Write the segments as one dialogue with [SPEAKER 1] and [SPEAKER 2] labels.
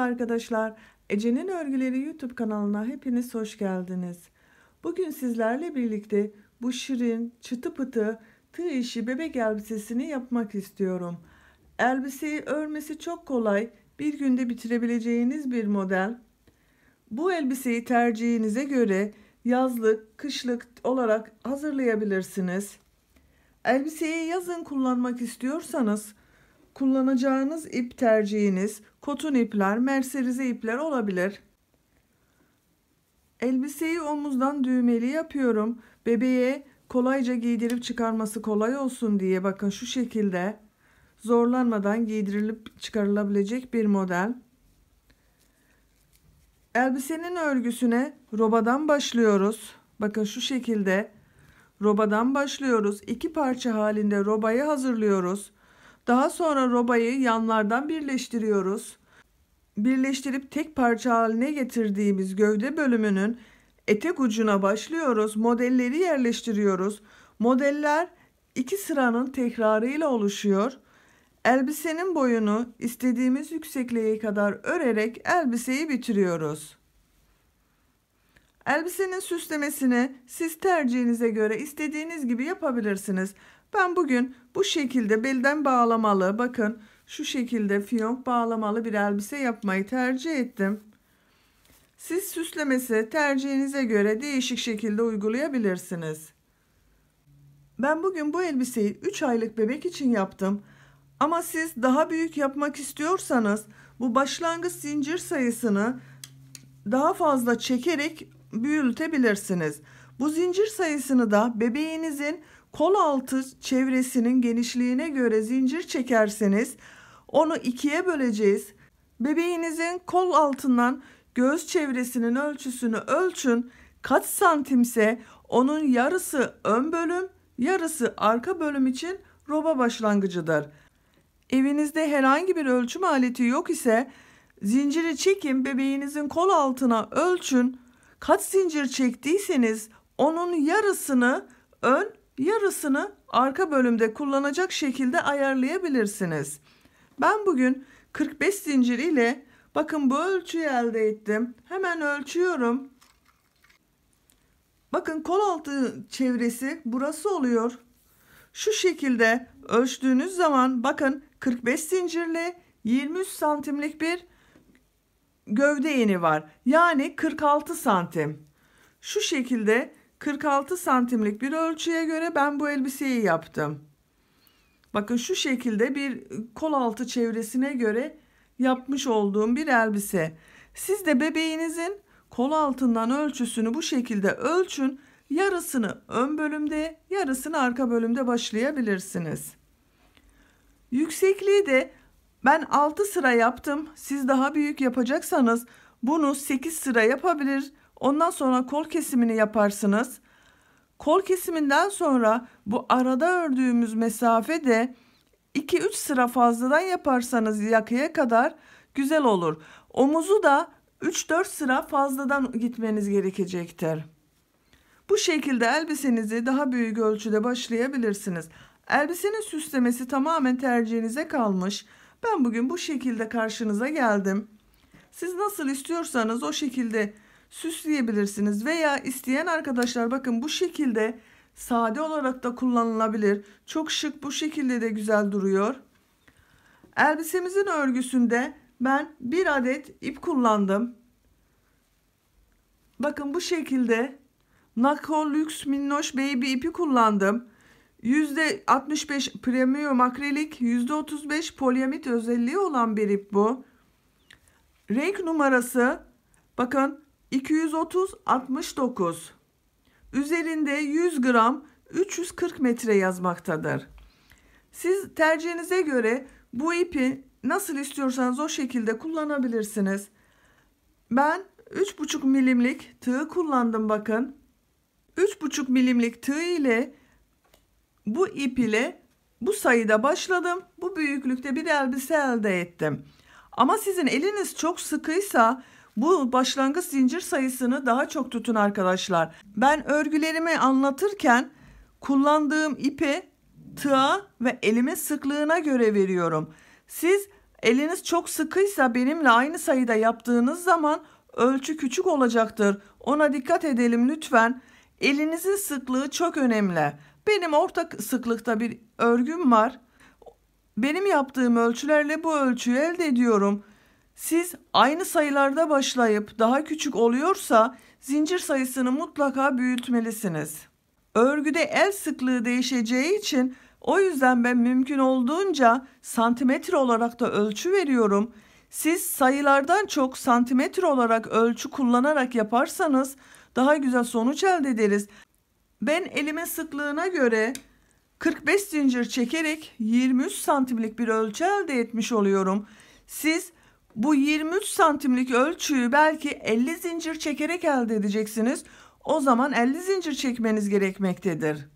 [SPEAKER 1] arkadaşlar. Ece'nin Örgüleri YouTube kanalına hepiniz hoş geldiniz. Bugün sizlerle birlikte bu şirin, çıtı pıtı, tığ işi bebek elbisesini yapmak istiyorum. Elbiseyi örmesi çok kolay, bir günde bitirebileceğiniz bir model. Bu elbiseyi tercihinize göre yazlık, kışlık olarak hazırlayabilirsiniz. Elbiseyi yazın kullanmak istiyorsanız kullanacağınız ip tercihiniz koton ipler, merserize ipler olabilir. Elbiseyi omuzdan düğmeli yapıyorum. Bebeğe kolayca giydirip çıkarması kolay olsun diye bakın şu şekilde zorlanmadan giydirilip çıkarılabilecek bir model. Elbisenin örgüsüne robadan başlıyoruz. Bakın şu şekilde robadan başlıyoruz. İki parça halinde robayı hazırlıyoruz. Daha sonra robayı yanlardan birleştiriyoruz. Birleştirip tek parça haline getirdiğimiz gövde bölümünün etek ucuna başlıyoruz. Modelleri yerleştiriyoruz. Modeller iki sıranın tekrarıyla oluşuyor. Elbisenin boyunu istediğimiz yüksekliğe kadar örerek elbiseyi bitiriyoruz. Elbisenin süslemesini siz tercihinize göre istediğiniz gibi yapabilirsiniz. Ben bugün bu şekilde belden bağlamalı, bakın şu şekilde fiyonk bağlamalı bir elbise yapmayı tercih ettim. Siz süslemesi tercihinize göre değişik şekilde uygulayabilirsiniz. Ben bugün bu elbiseyi 3 aylık bebek için yaptım. Ama siz daha büyük yapmak istiyorsanız bu başlangıç zincir sayısını daha fazla çekerek büyütebilirsiniz. Bu zincir sayısını da bebeğinizin kol altı çevresinin genişliğine göre zincir çekerseniz onu ikiye böleceğiz. Bebeğinizin kol altından göğüs çevresinin ölçüsünü ölçün. Kaç santimse onun yarısı ön bölüm, yarısı arka bölüm için roba başlangıcıdır. Evinizde herhangi bir ölçüm aleti yok ise zinciri çekin, bebeğinizin kol altına ölçün. Kaç zincir çektiyseniz onun yarısını ön, yarısını arka bölümde kullanacak şekilde ayarlayabilirsiniz. Ben bugün 45 zincir ile bakın bu ölçüyü elde ettim. Hemen ölçüyorum. Bakın kol altı çevresi burası oluyor. Şu şekilde ölçtüğünüz zaman bakın 45 zincirle 23 santimlik bir gövde eni var. Yani 46 santim. Şu şekilde 46 santimlik bir ölçüye göre ben bu elbiseyi yaptım. Bakın şu şekilde bir kol altı çevresine göre yapmış olduğum bir elbise. Siz de bebeğinizin kol altından ölçüsünü bu şekilde ölçün. Yarısını ön bölümde, yarısını arka bölümde başlayabilirsiniz. Yüksekliği de ben 6 sıra yaptım. Siz daha büyük yapacaksanız bunu 8 sıra yapabilir. Ondan sonra kol kesimini yaparsınız. Kol kesiminden sonra bu arada ördüğümüz mesafe de 2-3 sıra fazladan yaparsanız yakaya kadar güzel olur. Omuzu da 3-4 sıra fazladan gitmeniz gerekecektir. Bu şekilde elbisenizi daha büyük ölçüde başlayabilirsiniz. Elbisenin süslemesi tamamen tercihinize kalmış. Ben bugün bu şekilde karşınıza geldim. Siz nasıl istiyorsanız o şekilde süsleyebilirsiniz veya isteyen arkadaşlar bakın bu şekilde sade olarak da kullanılabilir. Çok şık, bu şekilde de güzel duruyor. Elbisemizin örgüsünde ben bir adet ip kullandım. Bakın bu şekilde Nako Lux Minnoş Baby ipi kullandım. %65 premium akrilik, %35 polyamit özelliği olan bir ip bu. Renk numarası bakın 230-69. Üzerinde 100 gram 340 metre yazmaktadır. Siz tercihinize göre bu ipi nasıl istiyorsanız o şekilde kullanabilirsiniz. Ben 3,5 milimlik tığ kullandım bakın. 3,5 milimlik tığ ile bu ip ile bu sayıda başladım. Bu büyüklükte bir elbise elde ettim. Ama sizin eliniz çok sıkıysa bu başlangıç zincir sayısını daha çok tutun arkadaşlar. Ben örgülerimi anlatırken kullandığım ipi tığa ve elimin sıklığına göre veriyorum. Siz Eliniz çok sıkıysa benimle aynı sayıda yaptığınız zaman ölçü küçük olacaktır. Ona dikkat edelim lütfen. Elinizin sıklığı çok önemli. Benim orta sıklıkta bir örgüm var. Benim yaptığım ölçülerle bu ölçüyü elde ediyorum. Siz aynı sayılarda başlayıp daha küçük oluyorsa zincir sayısını mutlaka büyütmelisiniz. Örgüde el sıklığı değişeceği için o yüzden ben mümkün olduğunca santimetre olarak da ölçü veriyorum. Siz sayılardan çok santimetre olarak ölçü kullanarak yaparsanız daha güzel sonuç elde ederiz. Ben elimin sıklığına göre 45 zincir çekerek 23 santimlik bir ölçü elde etmiş oluyorum. Siz bu 23 santimlik ölçüyü belki 50 zincir çekerek elde edeceksiniz. O zaman 50 zincir çekmeniz gerekmektedir.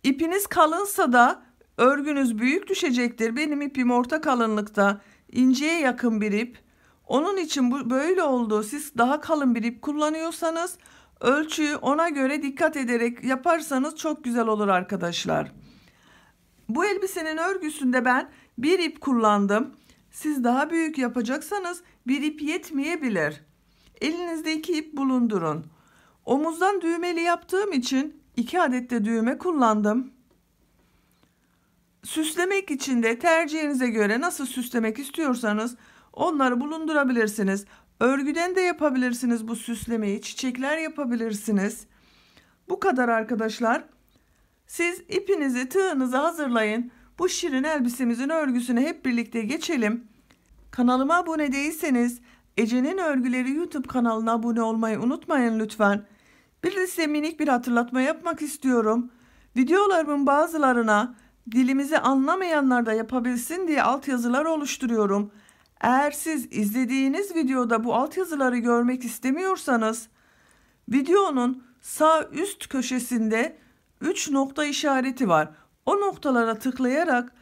[SPEAKER 1] İpiniz kalınsa da örgünüz büyük düşecektir. Benim ipim orta kalınlıkta, inceye yakın bir ip. Onun için bu böyle oldu. Siz daha kalın bir ip kullanıyorsanız ölçüyü ona göre dikkat ederek yaparsanız çok güzel olur arkadaşlar. Bu elbisenin örgüsünde ben bir ip kullandım. Siz daha büyük yapacaksanız bir ip yetmeyebilir. Elinizde 2 ip bulundurun. Omuzdan düğmeli yaptığım için 2 adet de düğme kullandım. Süslemek için de tercihinize göre nasıl süslemek istiyorsanız onları bulundurabilirsiniz. Örgüden de yapabilirsiniz bu süslemeyi. Çiçekler yapabilirsiniz. Bu kadar arkadaşlar. Siz ipinizi, tığınızı hazırlayın. Bu şirin elbisemizin örgüsüne hep birlikte geçelim. Kanalıma abone değilseniz Ece'nin Örgüleri YouTube kanalına abone olmayı unutmayın lütfen. Bir de size minik bir hatırlatma yapmak istiyorum. Videolarımın bazılarına dilimizi anlamayanlar da yapabilsin diye altyazılar oluşturuyorum. Eğer siz izlediğiniz videoda bu altyazıları görmek istemiyorsanız videonun sağ üst köşesinde 3 nokta işareti var. O noktalara tıklayarak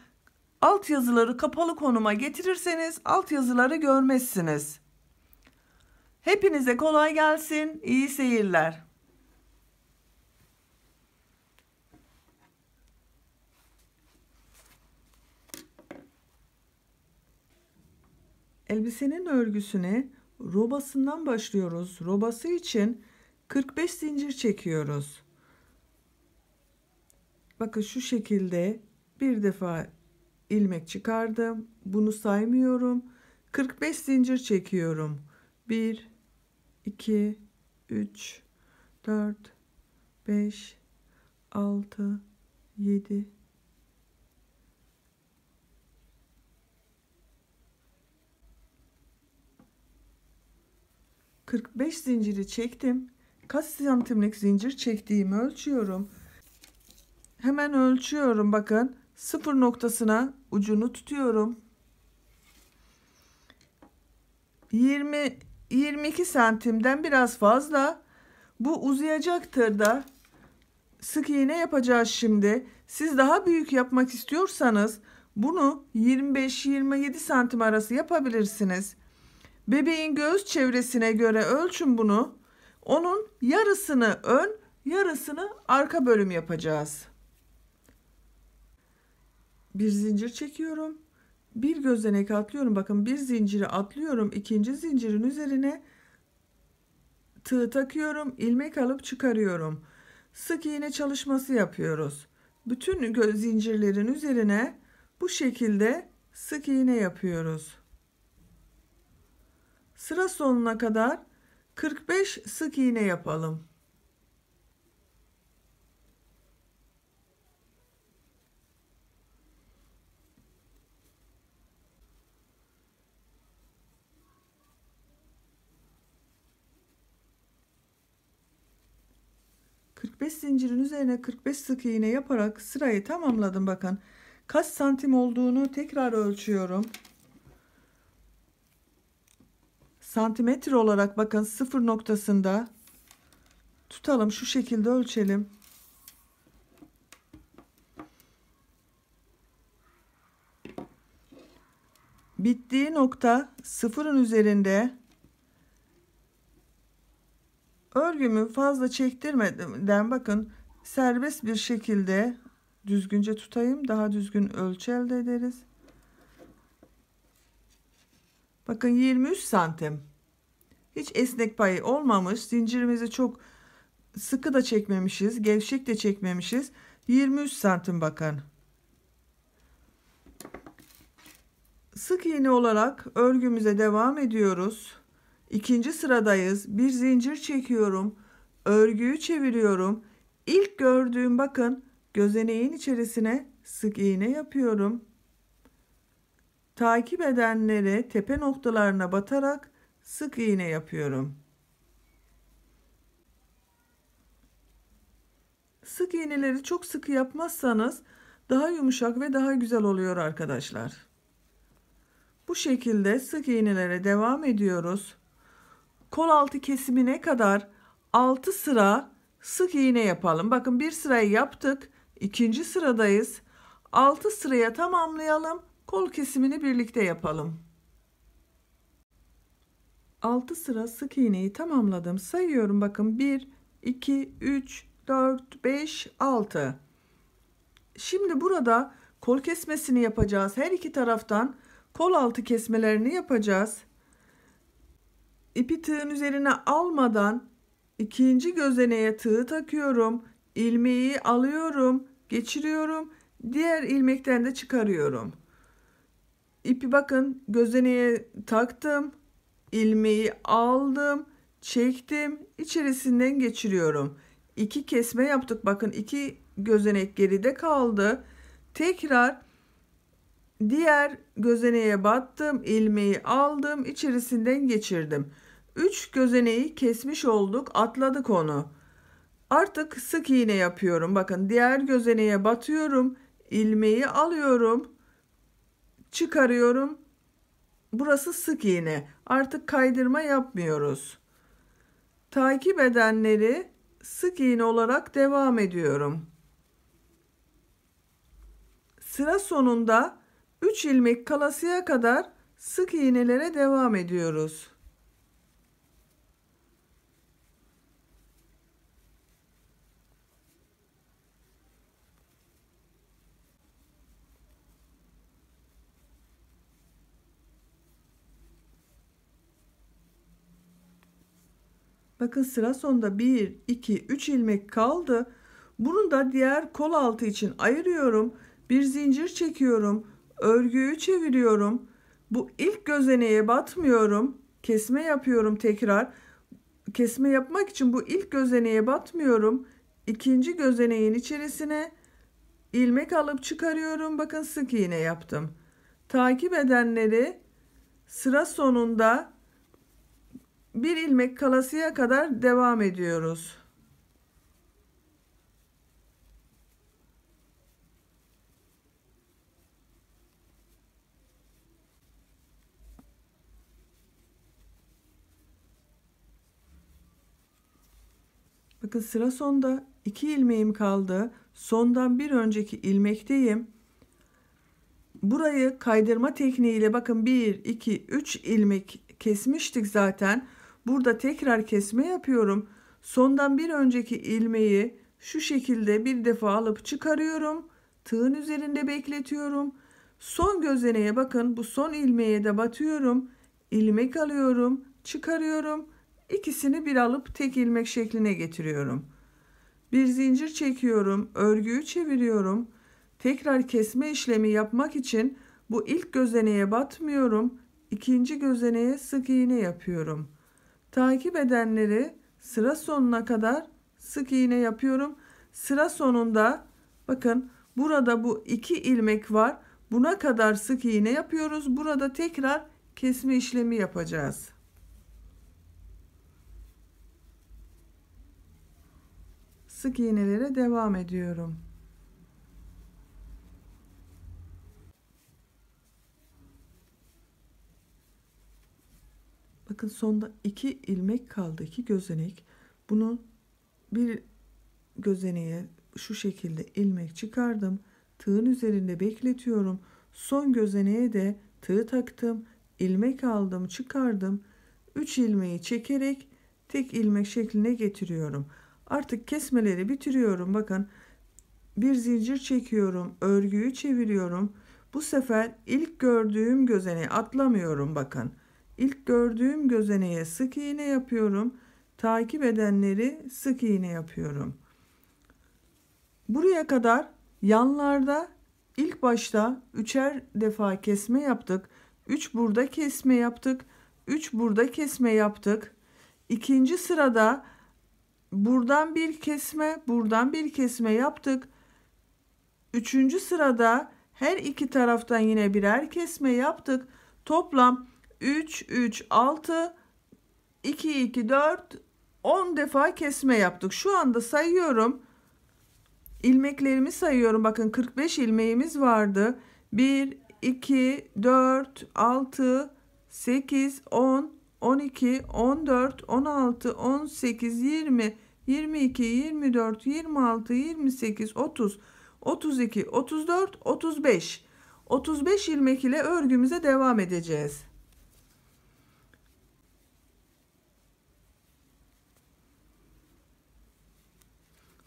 [SPEAKER 1] altyazıları kapalı konuma getirirseniz altyazıları görmezsiniz. Hepinize kolay gelsin, iyi seyirler. Elbisenin örgüsüne robasından başlıyoruz. Robası için 45 zincir çekiyoruz. Bakın şu şekilde bir defa ilmek çıkardım. Bunu saymıyorum. 45 zincir çekiyorum. 1, 2, 3, 4, 5, 6, 7, 45 zinciri çektim. Kaç santimlik zincir çektiğimi ölçüyorum. Hemen ölçüyorum bakın. Sıfır noktasına ucunu tutuyorum. 22 santimden biraz fazla. Bu uzayacaktır da. Sık iğne yapacağız şimdi. Siz daha büyük yapmak istiyorsanız bunu 25-27 santim arası yapabilirsiniz. Bebeğin göğüs çevresine göre ölçün bunu. Onun yarısını ön, yarısını arka bölüm yapacağız. Bir zincir çekiyorum. Bir gözenek atlıyorum. Bakın bir zinciri atlıyorum. İkinci zincirin üzerine tığ takıyorum. İlmek alıp çıkarıyorum. Sık iğne çalışması yapıyoruz. Bütün zincirlerin üzerine bu şekilde sık iğne yapıyoruz. Sıra sonuna kadar 45 sık iğne yapalım. Zincirin üzerine 45 sık iğne yaparak sırayı tamamladım. Bakın kaç santim olduğunu tekrar ölçüyorum. Santimetre olarak bakın sıfır noktasında tutalım, şu şekilde ölçelim. Bittiği nokta sıfırın üzerinde. Örgümü fazla çektirmeden bakın serbest bir şekilde düzgünce tutayım. Daha düzgün ölçü elde ederiz. Bakın 23 santim. Hiç esnek payı olmamış. Zincirimizi çok sıkı da çekmemişiz. Gevşek de çekmemişiz. 23 santim bakın. Sık iğne olarak örgümüze devam ediyoruz. İkinci sıradayız. Bir zincir çekiyorum. Örgüyü çeviriyorum. İlk gördüğüm bakın gözeneğin içerisine sık iğne yapıyorum. Takip edenleri tepe noktalarına batarak sık iğne yapıyorum. Sık iğneleri çok sıkı yapmazsanız daha yumuşak ve daha güzel oluyor arkadaşlar. Bu şekilde sık iğnelere devam ediyoruz. Kol altı kesimine kadar 6 sıra sık iğne yapalım. Bakın bir sırayı yaptık. İkinci sıradayız. 6 sıraya tamamlayalım. Kol kesimini birlikte yapalım. 6 sıra sık iğneyi tamamladım. Sayıyorum bakın 1, 2, 3, 4, 5, 6. Şimdi burada kol kesmesini yapacağız. Her iki taraftan kol altı kesmelerini yapacağız. İpi tığın üzerine almadan ikinci gözeneğe tığ takıyorum. İlmeği alıyorum, geçiriyorum. Diğer ilmekten de çıkarıyorum. İpi bakın gözeneğe taktım. İlmeği aldım, çektim, içerisinden geçiriyorum. 2 kesme yaptık. Bakın 2 gözenek geride kaldı. Tekrar diğer gözeneğe battım, ilmeği aldım, içerisinden geçirdim. 3 gözeneği kesmiş olduk, atladık onu. Artık sık iğne yapıyorum. Bakın diğer gözeneğe batıyorum, ilmeği alıyorum, çıkarıyorum. Burası sık iğne. Artık kaydırma yapmıyoruz. Takip edenleri sık iğne olarak devam ediyorum. Sıra sonunda 3 ilmek kalasıya kadar sık iğnelere devam ediyoruz. Bakın sıra sonunda 1, 2, 3 ilmek kaldı. Bunu da diğer kol altı için ayırıyorum. Bir zincir çekiyorum. Örgüyü çeviriyorum. Bu ilk gözeneğe batmıyorum. Kesme yapıyorum tekrar. Kesme yapmak için bu ilk gözeneğe batmıyorum. İkinci gözeneğin içerisine ilmek alıp çıkarıyorum. Bakın sık iğne yaptım. Takip edenleri sıra sonunda bir ilmek kalasıya kadar devam ediyoruz. Bakın sıra sonda 2 ilmeğim kaldı. Sondan bir önceki ilmekteyim. Burayı kaydırma tekniğiyle bakın 1, 2, 3 ilmek kesmiştik zaten. Burada tekrar kesme yapıyorum. Sondan bir önceki ilmeği şu şekilde bir defa alıp çıkarıyorum. Tığın üzerinde bekletiyorum. Son gözeneğe bakın bu son ilmeğe de batıyorum. İlmek alıyorum, çıkarıyorum. İkisini bir alıp tek ilmek şekline getiriyorum. Bir zincir çekiyorum, örgüyü çeviriyorum. Tekrar kesme işlemi yapmak için bu ilk gözeneğe batmıyorum. İkinci gözeneğe sık iğne yapıyorum. Takip edenleri sıra sonuna kadar sık iğne yapıyorum. Sıra sonunda bakın burada bu 2 ilmek var. Buna kadar sık iğne yapıyoruz. Burada tekrar kesme işlemi yapacağız. Sık iğnelere devam ediyorum. Bakın sonda 2 ilmek kaldı. 2 gözenek. Bunu bir gözeneğe şu şekilde ilmek çıkardım. Tığın üzerinde bekletiyorum. Son gözeneğe de tığ taktım. İlmek aldım, çıkardım. 3 ilmeği çekerek tek ilmek şekline getiriyorum. Artık kesmeleri bitiriyorum. Bakın bir zincir çekiyorum. Örgüyü çeviriyorum. Bu sefer ilk gördüğüm gözeneği atlamıyorum bakın. İlk gördüğüm gözeneğe sık iğne yapıyorum. Takip edenleri sık iğne yapıyorum. Buraya kadar yanlarda ilk başta üçer defa kesme yaptık. 3 burada kesme yaptık. 3 burada kesme yaptık. İkinci sırada buradan bir kesme, buradan bir kesme yaptık. Üçüncü sırada her iki taraftan yine birer kesme yaptık. Toplam 3, 3, 6, 2, 2, 4, 10 defa kesme yaptık. Şu anda sayıyorum. İlmeklerimi sayıyorum. Bakın 45 ilmeğimiz vardı. 1, 2, 4, 6, 8, 10, 12, 14, 16, 18, 20, 22, 24, 26, 28, 30, 32, 34, 35. 35 ilmek ile örgümüze devam edeceğiz.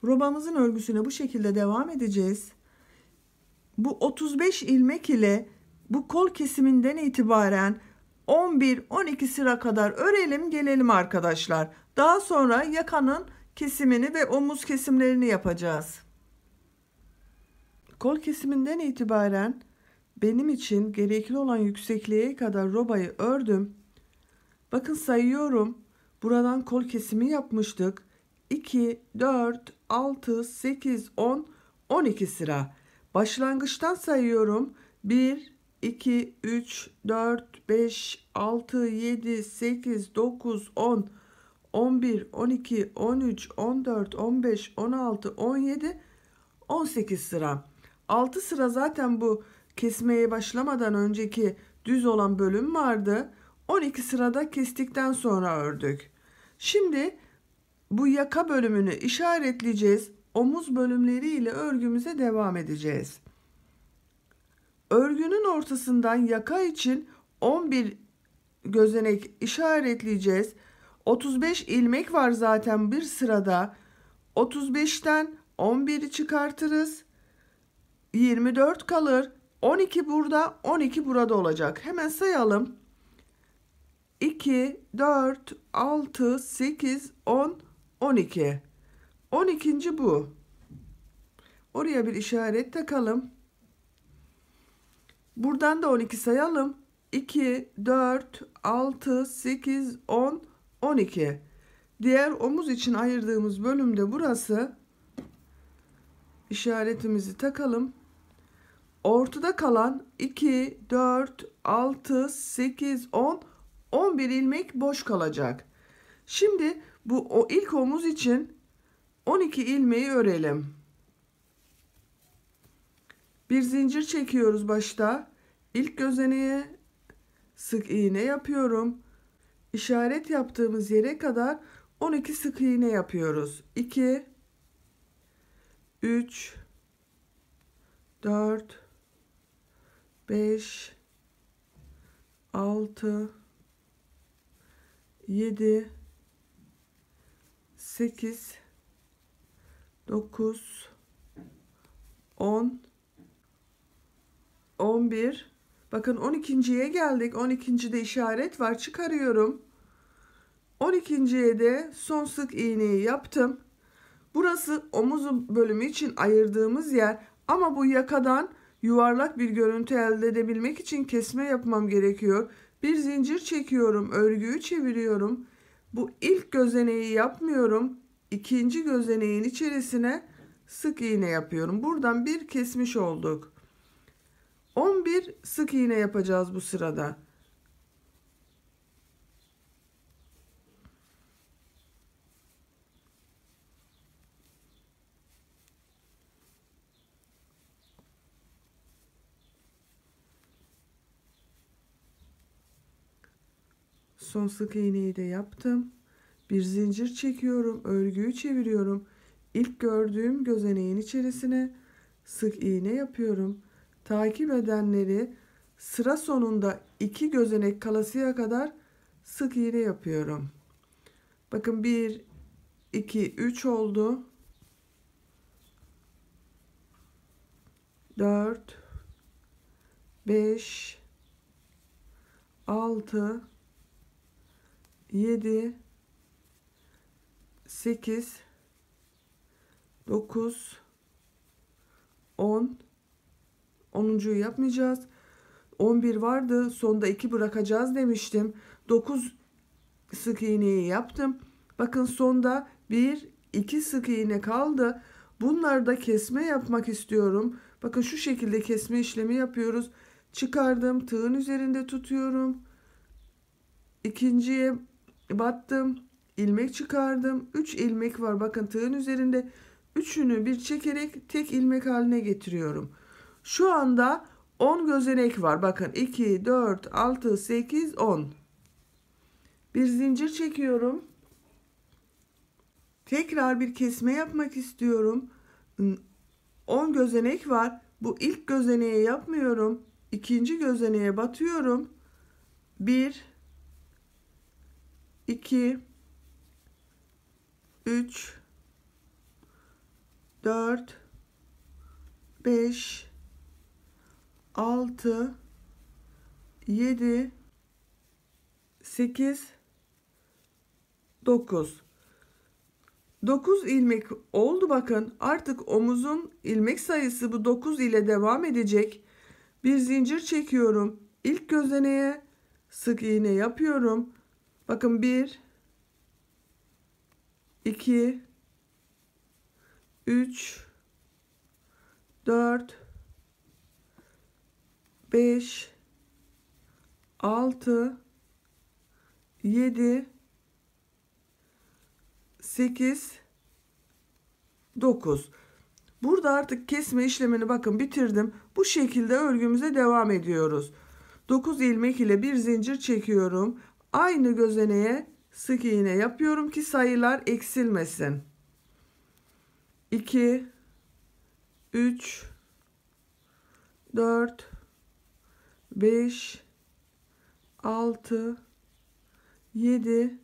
[SPEAKER 1] Robamızın örgüsüne bu şekilde devam edeceğiz. Bu 35 ilmek ile bu kol kesiminden itibaren 11-12 sıra kadar örelim gelelim arkadaşlar. Daha sonra yakanın kesimini ve omuz kesimlerini yapacağız. Kol kesiminden itibaren benim için gerekli olan yüksekliğe kadar robayı ördüm. Bakın sayıyorum. Buradan kol kesimi yapmıştık. 2, 4, 6, 8, 10, 12 sıra. Başlangıçtan sayıyorum. 1, 2, 3, 4, 5, 6, 7, 8, 9, 10, 11, 12, 13, 14, 15, 16, 17, 18 sıra. 6 sıra zaten bu kesmeye başlamadan önceki düz olan bölüm vardı. 12 sırada kestikten sonra ördük. Şimdi bu yaka bölümünü işaretleyeceğiz. Omuz bölümleri ile örgümüze devam edeceğiz. Örgünün ortasından yaka için 11 gözenek işaretleyeceğiz. 35 ilmek var zaten bir sırada. 35'ten 11'i çıkartırız. 24 kalır. 12 burada, 12 burada olacak. Hemen sayalım. 2, 4, 6, 8, 10, 12. 12. bu. Oraya bir işaret takalım. Buradan da 12 sayalım. 2, 4, 6, 8, 10, 12. Diğer omuz için ayırdığımız bölümde burası. İşaretimizi takalım. Ortada kalan 2, 4, 6, 8, 10, 11 ilmek boş kalacak. Şimdi bu ilk omuz için 12 ilmeği örelim. Bir zincir çekiyoruz başta. İlk gözeneğe sık iğne yapıyorum. İşaret yaptığımız yere kadar 12 sık iğne yapıyoruz. 2, 3, 4, 5, 6, 7, 8, 9, 10, 11. Bakın 12.'ye geldik. 12.'de işaret var. Çıkarıyorum. 12.'ye de son sık iğneyi yaptım. Burası omuz bölümü için ayırdığımız yer. Ama bu yakadan yuvarlak bir görüntü elde edebilmek için kesme yapmam gerekiyor. Bir zincir çekiyorum. Örgüyü çeviriyorum. Bu ilk gözeneği yapmıyorum. İkinci gözeneğin içerisine sık iğne yapıyorum. Buradan bir kesmiş olduk. 11 sık iğne yapacağız bu sırada. Son sık iğneyi de yaptım. Bir zincir çekiyorum, örgüyü çeviriyorum. İlk gördüğüm gözeneğin içerisine sık iğne yapıyorum. Takip edenleri sıra sonunda 2 gözenek kalasıya kadar sık iğne yapıyorum. Bakın 1, 2, 3 oldu. 4, 5, 6, 7, 8, 9, 10. 10'uncuyu yapmayacağız. 11 vardı. Sonda 2 bırakacağız demiştim. 9 sık iğneyi yaptım. Bakın sonda 1, 2 sık iğne kaldı. Bunlarda kesme yapmak istiyorum. Bakın şu şekilde kesme işlemi yapıyoruz. Çıkardım. Tığın üzerinde tutuyorum. İkinciye battım. İlmek çıkardım. 3 ilmek var. Bakın tığın üzerinde. Üçünü bir çekerek tek ilmek haline getiriyorum. Şu anda 10 gözenek var. Bakın 2, 4, 6, 8, 10. Bir zincir çekiyorum. Tekrar bir kesme yapmak istiyorum. 10 gözenek var. Bu ilk gözeneği yapmıyorum. İkinci gözeneğe batıyorum. 1, 2, 3, 4, 5, 6, 7, 8, 9. 9 ilmek oldu bakın. Artık omuzun ilmek sayısı bu 9 ile devam edecek. Bir zincir çekiyorum. İlk gözeneğe sık iğne yapıyorum. Bakın 1, 2, 3, 4, 5, 6, 7, 8, 9. Burada artık kesme işlemini bakın bitirdim. Bu şekilde örgümüze devam ediyoruz. 9 ilmek ile bir zincir çekiyorum. Aynı gözeneğe sık iğne yapıyorum ki sayılar eksilmesin. 2, 3, 4, 5, 6, 7,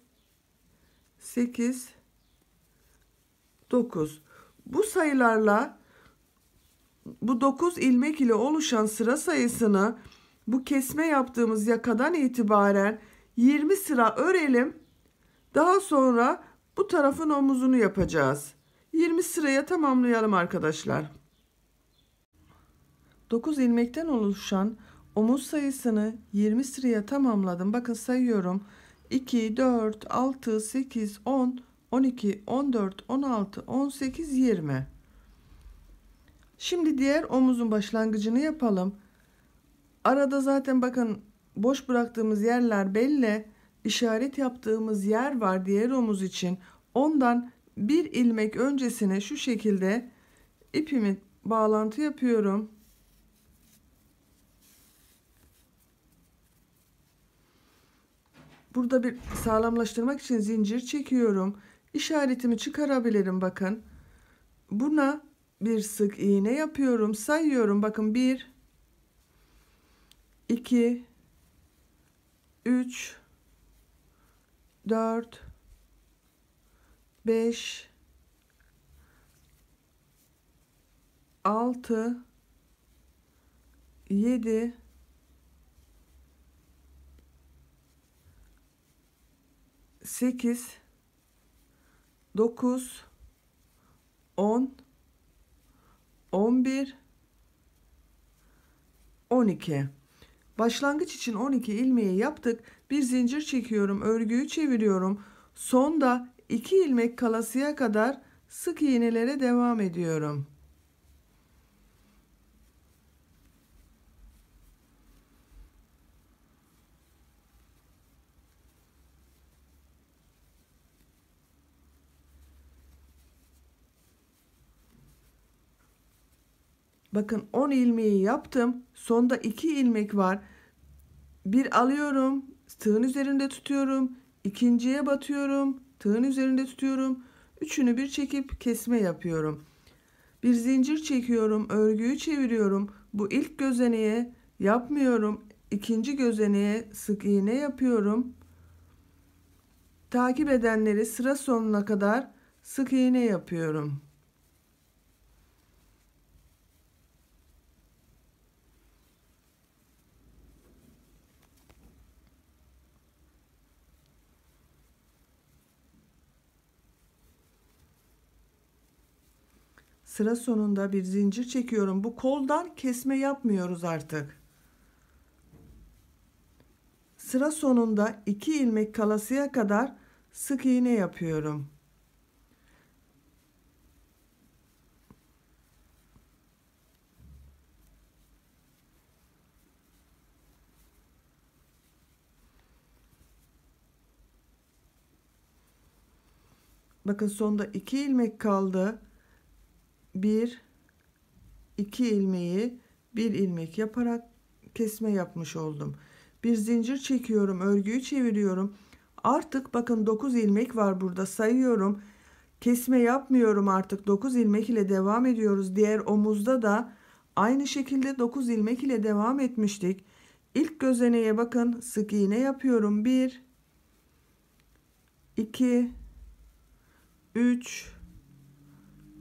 [SPEAKER 1] 8, 9. Bu sayılarla bu 9 ilmek ile oluşan sıra sayısını bu kesme yaptığımız yakadan itibaren 20 sıra örelim. Daha sonra bu tarafın omuzunu yapacağız. 20 sıraya tamamlayalım arkadaşlar. 9 ilmekten oluşan omuz sayısını 20 sıraya tamamladım. Bakın sayıyorum. 2, 4, 6, 8, 10, 12, 14, 16, 18, 20. Şimdi diğer omuzun başlangıcını yapalım. Arada zaten bakın boş bıraktığımız yerler belli. İşaret yaptığımız yer var diğer omuz için. Ondan bir ilmek öncesine şu şekilde ipimi bağlantı yapıyorum. Burada bir sağlamlaştırmak için zincir çekiyorum. İşaretimi çıkarabilirim bakın. Buna bir sık iğne yapıyorum. Sayıyorum bakın 1, 2, 3, 4, 5, 6, 7, 8, 9, 10, 11, 12. Başlangıç için 12 ilmeği yaptık. Bir zincir çekiyorum, örgüyü çeviriyorum. Sonda 2 ilmek kalasıya kadar sık iğnelere devam ediyorum. Bakın 10 ilmeği yaptım. Sonda 2 ilmek var. Bir alıyorum. Tığın üzerinde tutuyorum. İkinciye batıyorum. Tığın üzerinde tutuyorum. Üçünü bir çekip kesme yapıyorum. Bir zincir çekiyorum. Örgüyü çeviriyorum. Bu ilk gözeneğe yapmıyorum. İkinci gözeneğe sık iğne yapıyorum. Takip edenleri sıra sonuna kadar sık iğne yapıyorum. Sıra sonunda bir zincir çekiyorum. Bu koldan kesme yapmıyoruz artık. Sıra sonunda 2 ilmek kalasıya kadar sık iğne yapıyorum. Bakın sonda 2 ilmek kaldı. 1 2 ilmeği 1 ilmek yaparak kesme yapmış oldum. Bir zincir çekiyorum, örgüyü çeviriyorum. Artık bakın 9 ilmek var burada, sayıyorum. Kesme yapmıyorum artık. 9 ilmek ile devam ediyoruz. Diğer omuzda da aynı şekilde 9 ilmek ile devam etmiştik. İlk gözeneğe bakın, sık iğne yapıyorum. 1 2 3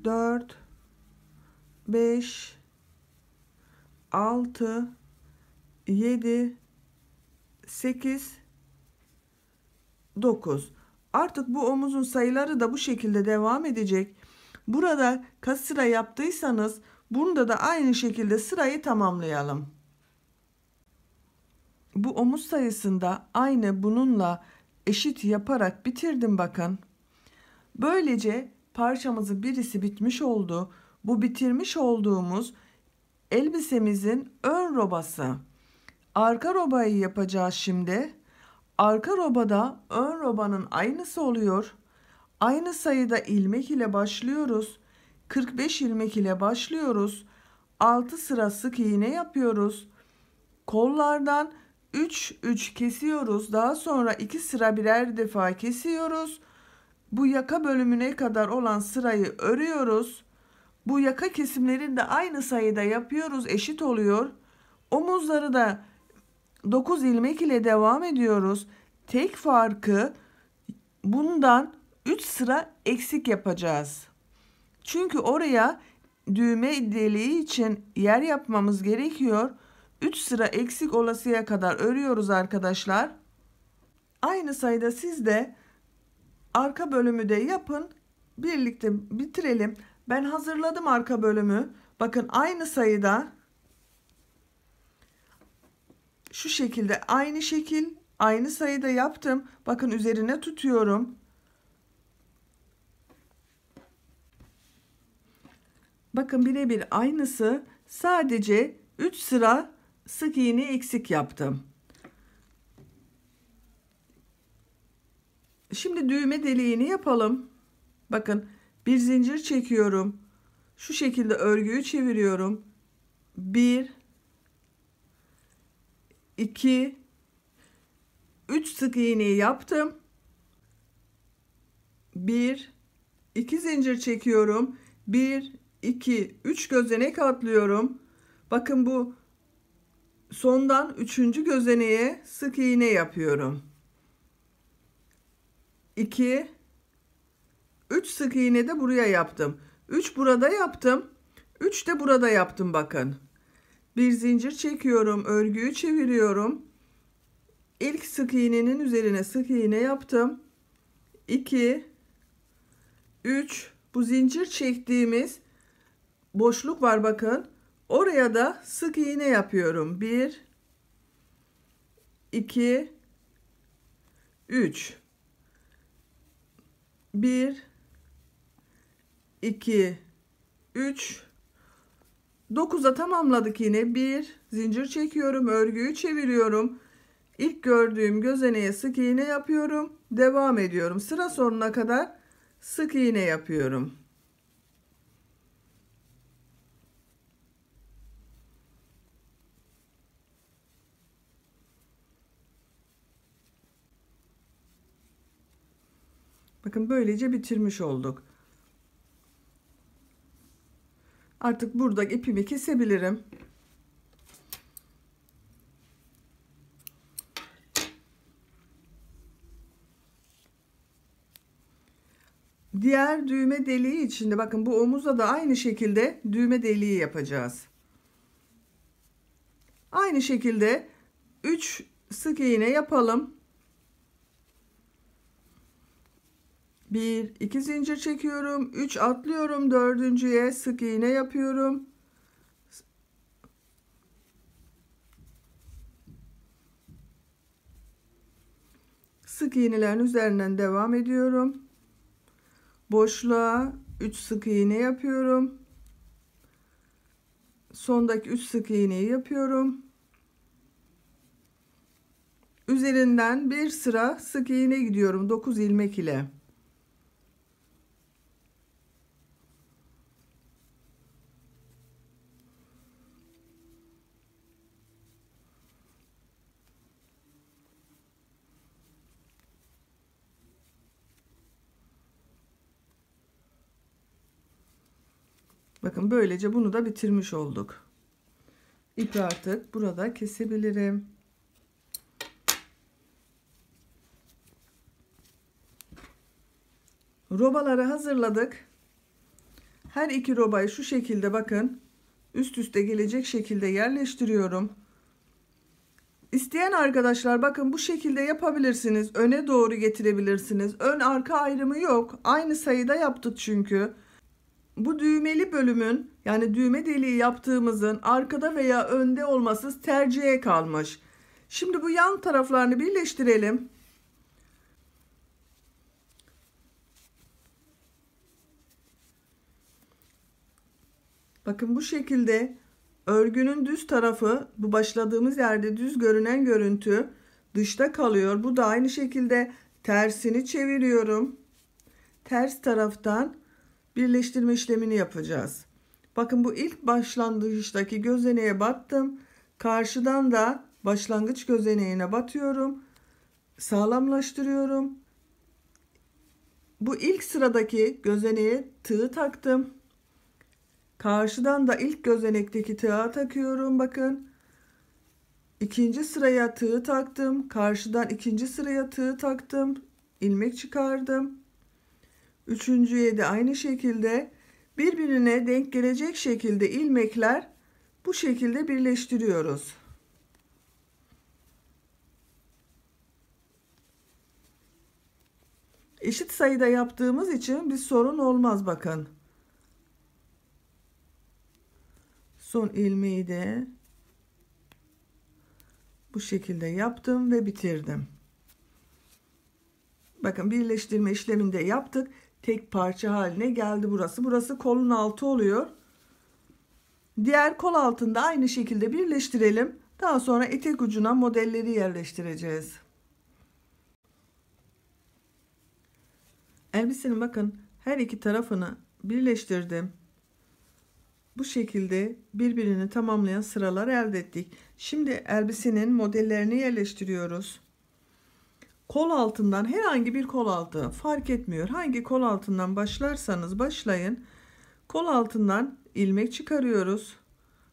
[SPEAKER 1] 4 5 6 7 8 9. Artık bu omuzun sayıları da bu şekilde devam edecek. Burada kaç sıra yaptıysanız bunda da aynı şekilde sırayı tamamlayalım. Bu omuz sayısında aynı bununla eşit yaparak bitirdim bakın. Böylece parçamızın birisi bitmiş oldu. Bu bitirmiş olduğumuz elbisemizin ön robası. Arka robayı yapacağız şimdi. Arka robada ön robanın aynısı oluyor. Aynı sayıda ilmek ile başlıyoruz. 45 ilmek ile başlıyoruz. 6 sıra sık iğne yapıyoruz. Kollardan 3 kesiyoruz. Daha sonra 2 sıra birer defa kesiyoruz. Bu yaka bölümüne kadar olan sırayı örüyoruz. Bu yaka kesimlerini de aynı sayıda yapıyoruz. Eşit oluyor. Omuzları da 9 ilmek ile devam ediyoruz. Tek farkı bundan 3 sıra eksik yapacağız. Çünkü oraya düğme deliği için yer yapmamız gerekiyor. 3 sıra eksik olasıya kadar örüyoruz arkadaşlar. Aynı sayıda siz de arka bölümü de yapın. Birlikte bitirelim. Ben hazırladım arka bölümü. Bakın aynı sayıda şu şekilde aynı şekil aynı sayıda yaptım. Bakın üzerine tutuyorum. Bakın birebir aynısı, sadece 3 sıra sık iğne eksik yaptım. Şimdi düğme deliğini yapalım. Bakın bir zincir çekiyorum. Şu şekilde örgüyü çeviriyorum. 1 2 3 sık iğneyi yaptım. 1 2 zincir çekiyorum. 1 2 3 gözenek atlıyorum. Bakın bu sondan 3. gözeneğe sık iğne yapıyorum. 2 3 sık iğne de buraya yaptım. 3 burada yaptım. 3 de burada yaptım bakın. Bir zincir çekiyorum, örgüyü çeviriyorum. İlk sık iğnenin üzerine sık iğne yaptım. 2 3 bu zincir çektiğimiz boşluk var bakın. Oraya da sık iğne yapıyorum. 1 2 3 1 2 3 9'a tamamladık yine. Bir zincir çekiyorum, örgüyü çeviriyorum. İlk gördüğüm gözeneğe sık iğne yapıyorum. Devam ediyorum. Sıra sonuna kadar sık iğne yapıyorum. Bakın böylece bitirmiş olduk. Artık burada ipimi kesebilirim. Diğer düğme deliği içinde bakın bu omuza da aynı şekilde düğme deliği yapacağız. Aynı şekilde 3 sık iğne yapalım. 1 2 zincir çekiyorum, 3 atlıyorum, dördüncüye sık iğne yapıyorum. Sık iğnelerin üzerinden devam ediyorum. Boşluğa 3 sık iğne yapıyorum. Sondaki 3 sık iğneyi yapıyorum. Üzerinden bir sıra sık iğne gidiyorum 9 ilmek ile. Bakın böylece bunu da bitirmiş olduk. İpi artık burada kesebilirim. Robaları hazırladık. Her iki robayı şu şekilde bakın üst üste gelecek şekilde yerleştiriyorum. İsteyen arkadaşlar bakın bu şekilde yapabilirsiniz. Öne doğru getirebilirsiniz. Ön arka ayrımı yok. Aynı sayıda yaptık çünkü. Bu düğmeli bölümün yani düğme deliği yaptığımızın arkada veya önde olması tercihe kalmış. Şimdi bu yan taraflarını birleştirelim. Bakın bu şekilde örgünün düz tarafı bu başladığımız yerde düz görünen görüntü dışta kalıyor. Bu da aynı şekilde tersini çeviriyorum. Ters taraftan birleştirme işlemini yapacağız. Bakın bu ilk başlangıçtaki gözeneğe battım. Karşıdan da başlangıç gözeneğine batıyorum. Sağlamlaştırıyorum. Bu ilk sıradaki gözeneğe tığ taktım. Karşıdan da ilk gözenekteki tığa takıyorum. Bakın. İkinci sıraya tığ taktım. Karşıdan ikinci sıraya tığ taktım. İlmek çıkardım. Üçüncüye de aynı şekilde birbirine denk gelecek şekilde ilmekler bu şekilde birleştiriyoruz. Eşit sayıda yaptığımız için bir sorun olmaz bakın. Son ilmeği de bu şekilde yaptım ve bitirdim. Bakın birleştirme işlemini de yaptık. Tek parça haline geldi burası. Burası kolun altı oluyor. Diğer kol altında aynı şekilde birleştirelim. Daha sonra etek ucuna modelleri yerleştireceğiz. Elbisenin bakın her iki tarafını birleştirdim. Bu şekilde birbirini tamamlayan sıralar elde ettik. Şimdi elbisenin modellerini yerleştiriyoruz. Kol altından herhangi bir kol altı fark etmiyor. Hangi kol altından başlarsanız başlayın. Kol altından ilmek çıkarıyoruz.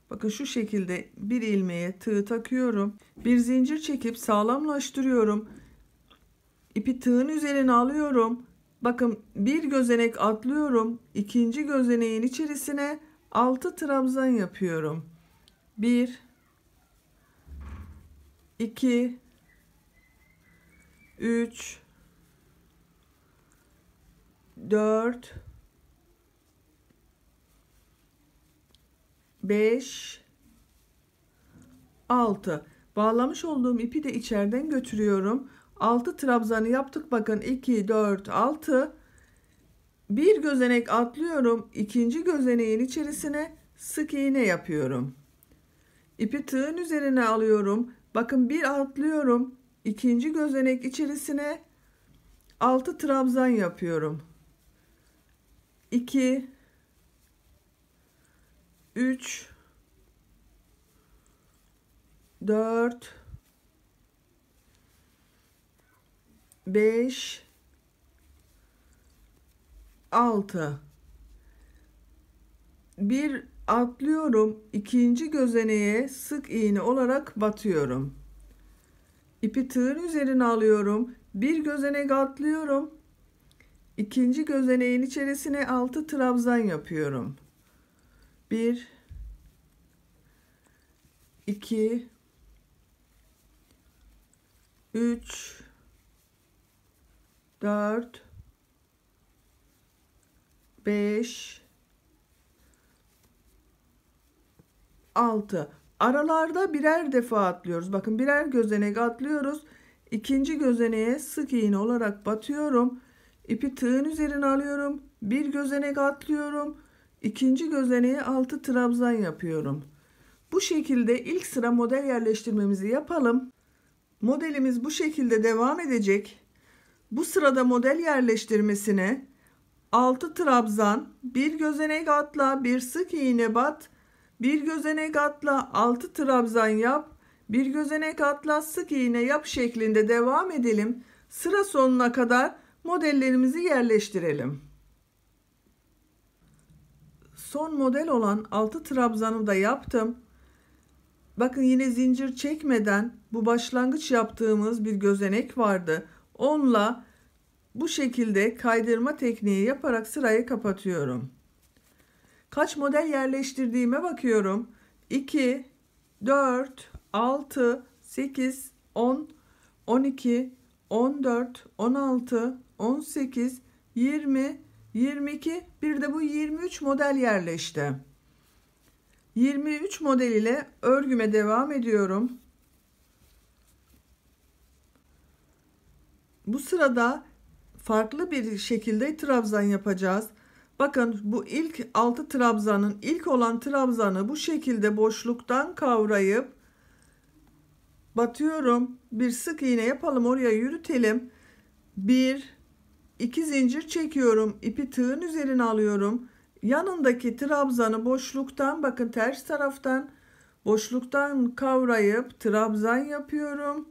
[SPEAKER 1] Bakın şu şekilde bir ilmeğe tığ takıyorum. Bir zincir çekip sağlamlaştırıyorum. İpi tığın üzerine alıyorum. Bakın bir gözenek atlıyorum. İkinci gözeneğin içerisine 6 trabzan yapıyorum. 1 2 3 4 5 6 bağlamış olduğum ipi de içeriden götürüyorum. 6 trabzanı yaptık. Bakın 2 4 6 bir gözenek atlıyorum. İkinci gözeneğin içerisine sık iğne yapıyorum. İpi tığın üzerine alıyorum. Bakın bir atlıyorum. İkinci gözenek içerisine 6 trabzan yapıyorum. 2 3 4 5 6 bir atlıyorum, ikinci gözeneğe sık iğne olarak batıyorum. İpi tığın üzerine alıyorum, bir gözenek atlıyorum, ikinci gözeneğin içerisine 6 trabzan yapıyorum. 1 2 3 4 5, 6. Aralarda birer defa atlıyoruz. Bakın birer gözenek atlıyoruz. İkinci gözeneğe sık iğne olarak batıyorum. İpi tığın üzerine alıyorum. Bir gözenek atlıyorum. İkinci gözeneğe 6 trabzan yapıyorum. Bu şekilde ilk sıra model yerleştirmemizi yapalım. Modelimiz bu şekilde devam edecek. Bu sırada model yerleştirmesine 6 trabzan, bir gözenek atla, bir sık iğne bat, bir gözenek atla, 6 trabzan yap, bir gözenek atla, sık iğne yap şeklinde devam edelim. Sıra sonuna kadar modellerimizi yerleştirelim. Son model olan 6 trabzanı da yaptım. Bakın yine zincir çekmeden bu başlangıç yaptığımız bir gözenek vardı. Onunla bu şekilde kaydırma tekniği yaparak sırayı kapatıyorum. Kaç model yerleştirdiğime bakıyorum. 2, 4, 6, 8, 10, 12, 14, 16, 18, 20, 22, bir de bu 23 model yerleşti. 23 model ile örgüme devam ediyorum. Bu sırada farklı bir şekilde trabzan yapacağız. Bakın bu ilk 6 trabzanın ilk olan trabzanı bu şekilde boşluktan kavrayıp batıyorum. Bir sık iğne yapalım, oraya yürütelim. 1, 2 zincir çekiyorum. İpi tığın üzerine alıyorum. Yanındaki trabzanı boşluktan, bakın ters taraftan boşluktan kavrayıp trabzan yapıyorum.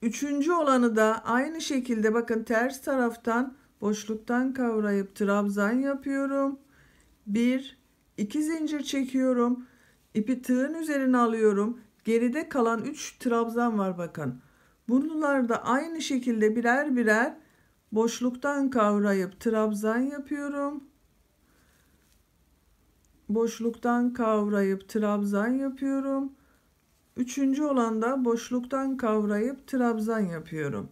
[SPEAKER 1] Üçüncü olanı da aynı şekilde bakın ters taraftan boşluktan kavrayıp trabzan yapıyorum. 1, 2 zincir çekiyorum. İpi tığın üzerine alıyorum. Geride kalan 3 trabzan var bakın. Bunlar da aynı şekilde birer birer boşluktan kavrayıp trabzan yapıyorum. Boşluktan kavrayıp trabzan yapıyorum. Üçüncü olan da boşluktan kavrayıp trabzan yapıyorum.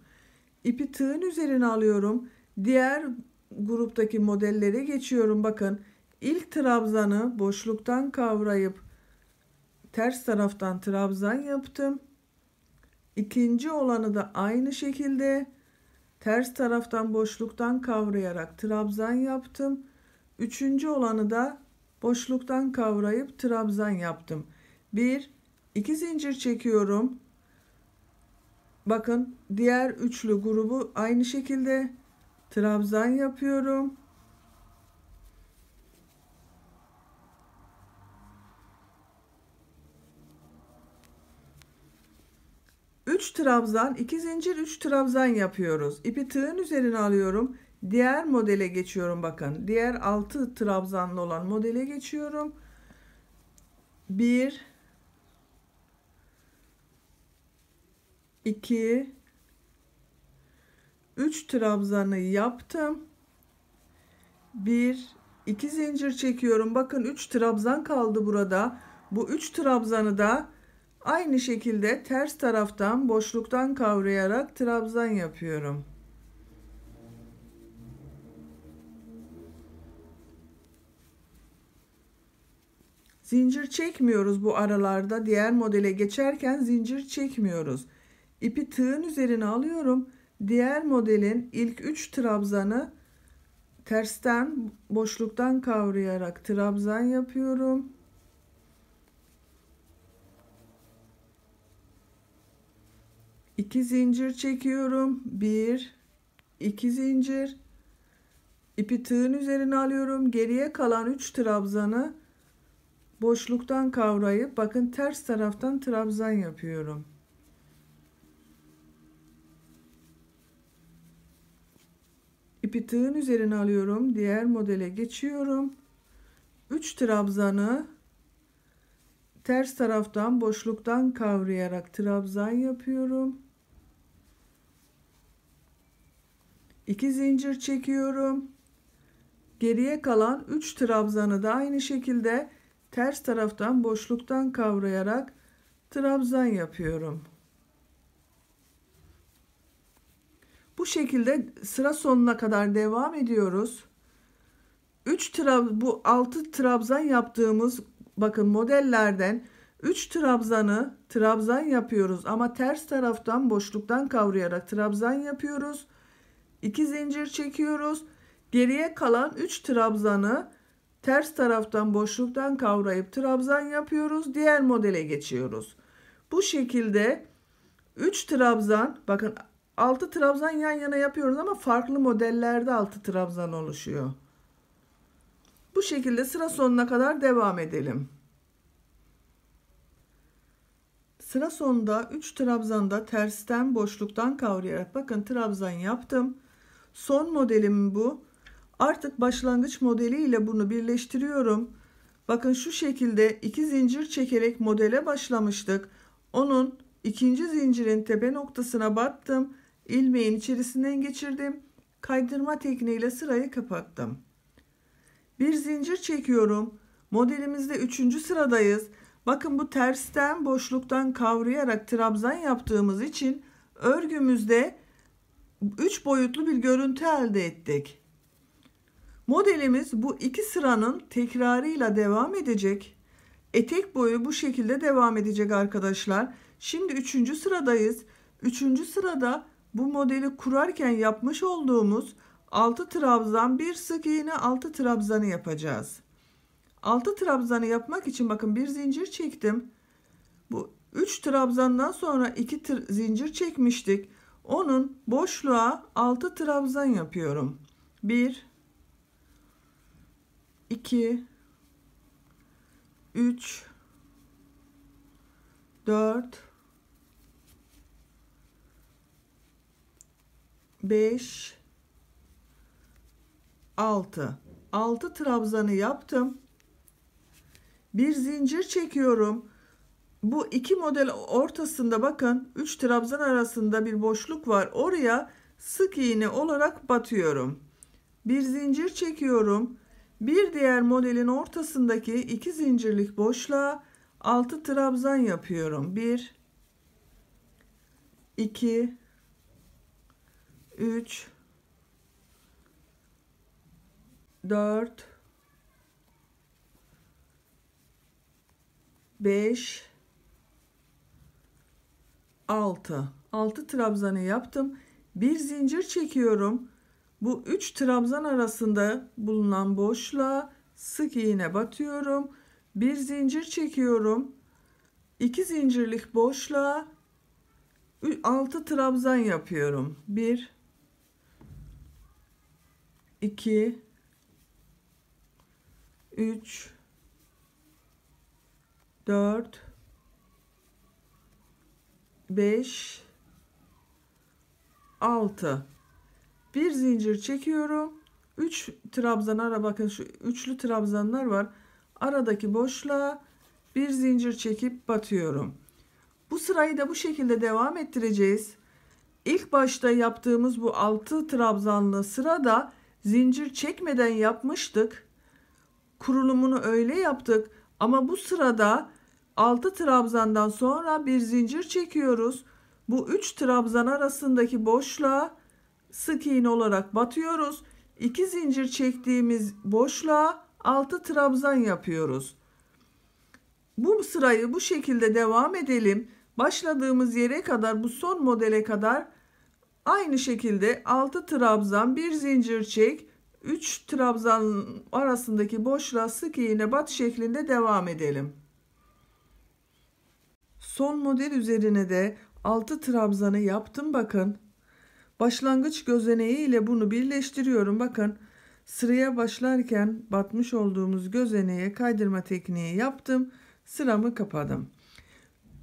[SPEAKER 1] İpi tığın üzerine alıyorum. Diğer gruptaki modellere geçiyorum. Bakın ilk trabzanı boşluktan kavrayıp ters taraftan trabzan yaptım. İkinci olanı da aynı şekilde ters taraftan boşluktan kavrayarak trabzan yaptım. Üçüncü olanı da boşluktan kavrayıp trabzan yaptım. 1, 2 zincir çekiyorum. Bakın diğer üçlü grubu aynı şekilde trabzan yapıyorum. Üç trabzan, 2 zincir, 3 trabzan yapıyoruz. İpi tığın üzerine alıyorum. Diğer modele geçiyorum bakın. Diğer 6 trabzanlı olan modele geçiyorum. 1, 2, 3 trabzanı yaptım. 1, 2 zincir çekiyorum. Bakın 3 trabzan kaldı burada. Bu 3 trabzanı da aynı şekilde ters taraftan boşluktan kavrayarak trabzan yapıyorum. Zincir çekmiyoruz bu aralarda. Diğer modele geçerken zincir çekmiyoruz. İpi tığın üzerine alıyorum. Diğer modelin ilk 3 trabzanı tersten boşluktan kavrayarak trabzan yapıyorum. İki zincir çekiyorum. 1, 2 zincir. İpi tığın üzerine alıyorum. Geriye kalan 3 trabzanı boşluktan kavrayıp bakın ters taraftan trabzan yapıyorum. İpi tığın üzerine alıyorum. Diğer modele geçiyorum. 3 trabzanı ters taraftan boşluktan kavrayarak trabzan yapıyorum. 2 zincir çekiyorum. Geriye kalan 3 trabzanı da aynı şekilde ters taraftan boşluktan kavrayarak trabzan yapıyorum. Bu şekilde sıra sonuna kadar devam ediyoruz. Bu 6 trabzan yaptığımız bakın modellerden 3 trabzan yapıyoruz ama ters taraftan boşluktan kavrayarak trabzan yapıyoruz. 2 zincir çekiyoruz. Geriye kalan 3 trabzanı ters taraftan boşluktan kavrayıp trabzan yapıyoruz. Diğer modele geçiyoruz. Bu şekilde 3 trabzan, bakın 6 trabzan yan yana yapıyoruz ama farklı modellerde 6 trabzan oluşuyor. Bu şekilde sıra sonuna kadar devam edelim. Sıra sonunda 3 trabzanda tersten boşluktan kavrayarak bakın trabzan yaptım. Son modelim bu. Artık başlangıç modeli ile bunu birleştiriyorum. Bakın şu şekilde 2 zincir çekerek modele başlamıştık. Onun ikinci zincirin tepe noktasına battım. İlmeğin içerisinden geçirdim. Kaydırma tekniğiyle sırayı kapattım. Bir zincir çekiyorum. Modelimizde 3. sıradayız. Bakın bu tersten boşluktan kavrayarak trabzan yaptığımız için örgümüzde 3 boyutlu bir görüntü elde ettik. Modelimiz bu 2 sıranın tekrarıyla devam edecek. Etek boyu bu şekilde devam edecek arkadaşlar. Şimdi 3. sıradayız. 3. sırada bu modeli kurarken yapmış olduğumuz 6 trabzan, bir sık iğne, 6 trabzanı yapacağız. 6 trabzanı yapmak için bakın bir zincir çektim. Bu 3 trabzandan sonra 2 zincir çekmiştik. Onun boşluğa 6 trabzan yapıyorum. 1 2 3 4 5 6 trabzanı yaptım. Bir zincir çekiyorum. Bu iki model ortasında bakın 3 trabzan arasında bir boşluk var. Oraya sık iğne olarak batıyorum. Bir zincir çekiyorum. Bir diğer modelin ortasındaki 2 zincirlik boşluğa 6 trabzan yapıyorum. 1 2 3 4 5 6 trabzanı yaptım. Bir zincir çekiyorum. Bu 3 trabzan arasında bulunan boşluğa sık iğne batıyorum. Bir zincir çekiyorum. 2 zincirlik boşluğa 6 trabzan yapıyorum. 1 2 3 4 5 6 bir zincir çekiyorum. 3 trabzan ara, bakın şu üçlü trabzanlar var. Aradaki boşluğa bir zincir çekip batıyorum. Bu sırayı da bu şekilde devam ettireceğiz. İlk başta yaptığımız bu 6 trabzanlı sırada zincir çekmeden yapmıştık. Kurulumunu öyle yaptık ama bu sırada 6 trabzandan sonra bir zincir çekiyoruz. Bu 3 trabzan arasındaki boşluğa sık iğne olarak batıyoruz. 2 zincir çektiğimiz boşluğa 6 trabzan yapıyoruz. Bu sırayı bu şekilde devam edelim. Başladığımız yere kadar, bu son modele kadar aynı şekilde 6 trabzan, bir zincir çek, 3 trabzan arasındaki boşluğa sık iğne bat şeklinde devam edelim. Son model üzerine de 6 trabzanı yaptım bakın. Başlangıç gözeneği ile bunu birleştiriyorum. Bakın sıraya başlarken batmış olduğumuz gözeneğe kaydırma tekniği yaptım. Sıramı kapadım.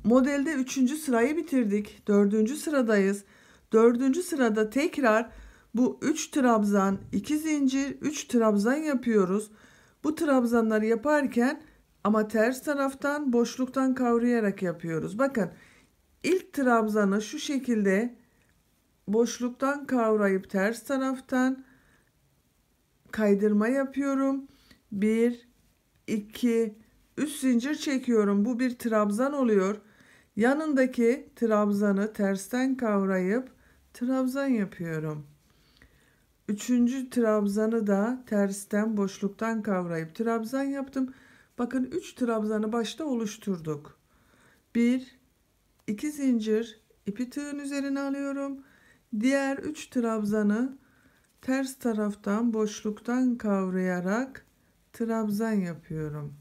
[SPEAKER 1] Modelde 3. sırayı bitirdik. 4. sıradayız. 4. sırada tekrar bu 3 trabzan, 2 zincir, 3 trabzan yapıyoruz. Bu trabzanları yaparken ama ters taraftan boşluktan kavrayarak yapıyoruz. Bakın ilk trabzanı şu şekilde boşluktan kavrayıp ters taraftan kaydırma yapıyorum. 1 2 3 zincir çekiyorum. Bu bir trabzan oluyor. Yanındaki trabzanı tersten kavrayıp trabzan yapıyorum. Üçüncü trabzanı da tersten boşluktan kavrayıp trabzan yaptım. Bakın 3 trabzanı başta oluşturduk. 1 2 zincir ipi tığın üzerine alıyorum. Diğer 3 trabzanı ters taraftan boşluktan kavrayarak trabzan yapıyorum.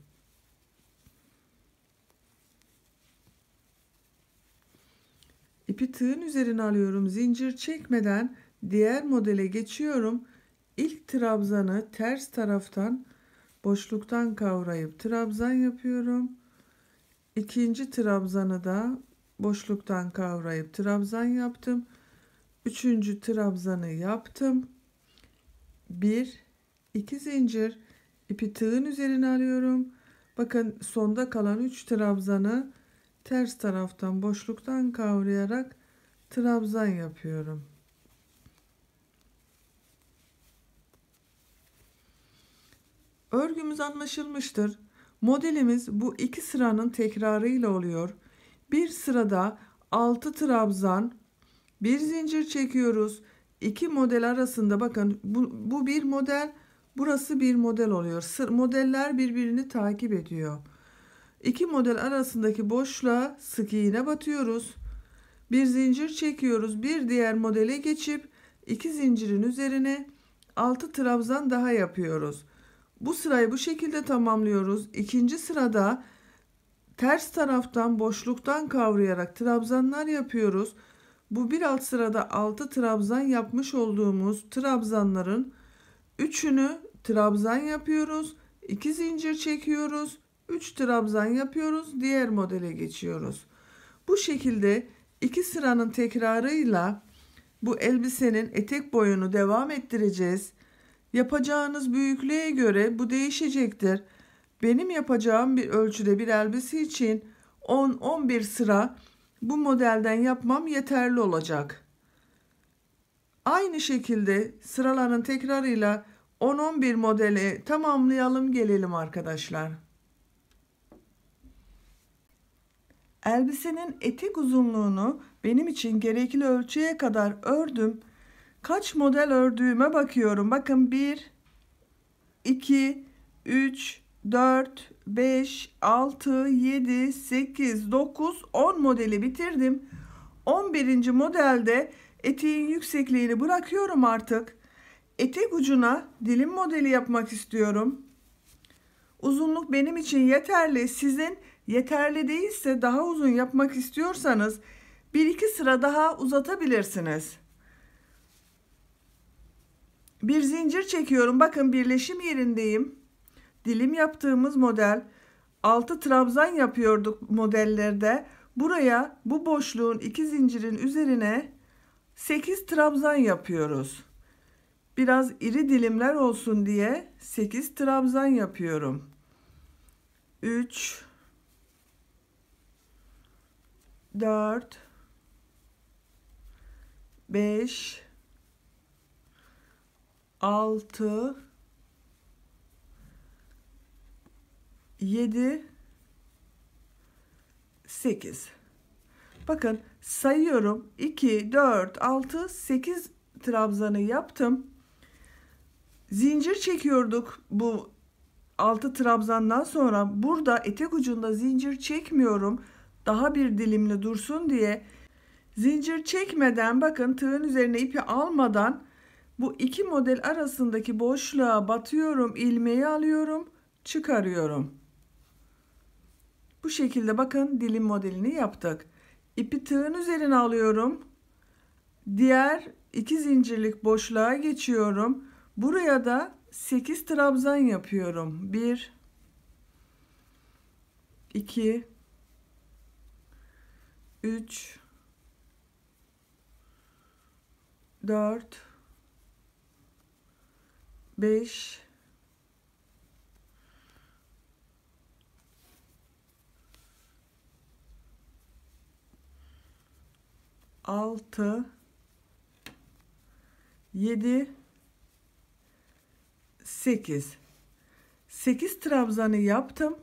[SPEAKER 1] İpi tığın üzerine alıyorum. Zincir çekmeden diğer modele geçiyorum. İlk trabzanı ters taraftan boşluktan kavrayıp trabzan yapıyorum. İkinci trabzanı da boşluktan kavrayıp trabzan yaptım. Üçüncü trabzanı yaptım. 1 2 zincir ipi tığın üzerine alıyorum. Bakın sonda kalan 3 trabzanı ters taraftan boşluktan kavrayarak trabzan yapıyorum. Örgümüz anlaşılmıştır. Modelimiz bu iki sıranın tekrarıyla oluyor. Bir sırada 6 trabzan, bir zincir çekiyoruz. İki model arasında bakın bu bir model, burası bir model oluyor. Modeller birbirini takip ediyor. İki model arasındaki boşluğa sık iğne batıyoruz. Bir zincir çekiyoruz. Bir diğer modele geçip iki zincirin üzerine 6 trabzan daha yapıyoruz. Bu sırayı bu şekilde tamamlıyoruz. İkinci sırada ters taraftan boşluktan kavrayarak trabzanlar yapıyoruz. Bu bir alt sırada 6 trabzan yapmış olduğumuz trabzanların 3'ünü trabzan yapıyoruz. 2 zincir çekiyoruz. 3 trabzan yapıyoruz. Diğer modele geçiyoruz. Bu şekilde iki sıranın tekrarıyla bu elbisenin etek boyunu devam ettireceğiz. Yapacağınız büyüklüğe göre bu değişecektir. Benim yapacağım bir ölçüde bir elbise için 10-11 sıra bu modelden yapmam yeterli olacak. Aynı şekilde sıraların tekrarıyla 10-11 modeli tamamlayalım gelelim arkadaşlar. Elbisenin etek uzunluğunu benim için gerekli ölçüye kadar ördüm. Kaç model ördüğüme bakıyorum. Bakın 1, 2, 3, 4, 5, 6, 7, 8, 9, 10 modeli bitirdim. 11. modelde eteğin yüksekliğini bırakıyorum artık. Etek ucuna dilim modeli yapmak istiyorum. Uzunluk benim için yeterli. Sizin yeterli değilse daha uzun yapmak istiyorsanız 1-2 sıra daha uzatabilirsiniz. Bir zincir çekiyorum. Bakın birleşim yerindeyim. Dilim yaptığımız model 6 trabzan yapıyorduk modellerde. Buraya bu boşluğun 2 zincirin üzerine 8 trabzan yapıyoruz. Biraz iri dilimler olsun diye 8 trabzan yapıyorum. 3 4 5 6 7 8. Bakın sayıyorum. 2 4 6 8 trabzanı yaptım. Zincir çekiyorduk bu 6 trabzandan sonra. Burada etek ucunda zincir çekmiyorum. Daha bir dilimli dursun diye. Zincir çekmeden bakın tığın üzerine ipi almadan bu iki model arasındaki boşluğa batıyorum, ilmeği alıyorum, çıkarıyorum. Bu şekilde bakın dilim modelini yaptık. İpi tığın üzerine alıyorum. Diğer iki zincirlik boşluğa geçiyorum. Buraya da 8 trabzan yapıyorum. 1 2 3 4 5 6 7 8 trabzanı yaptım.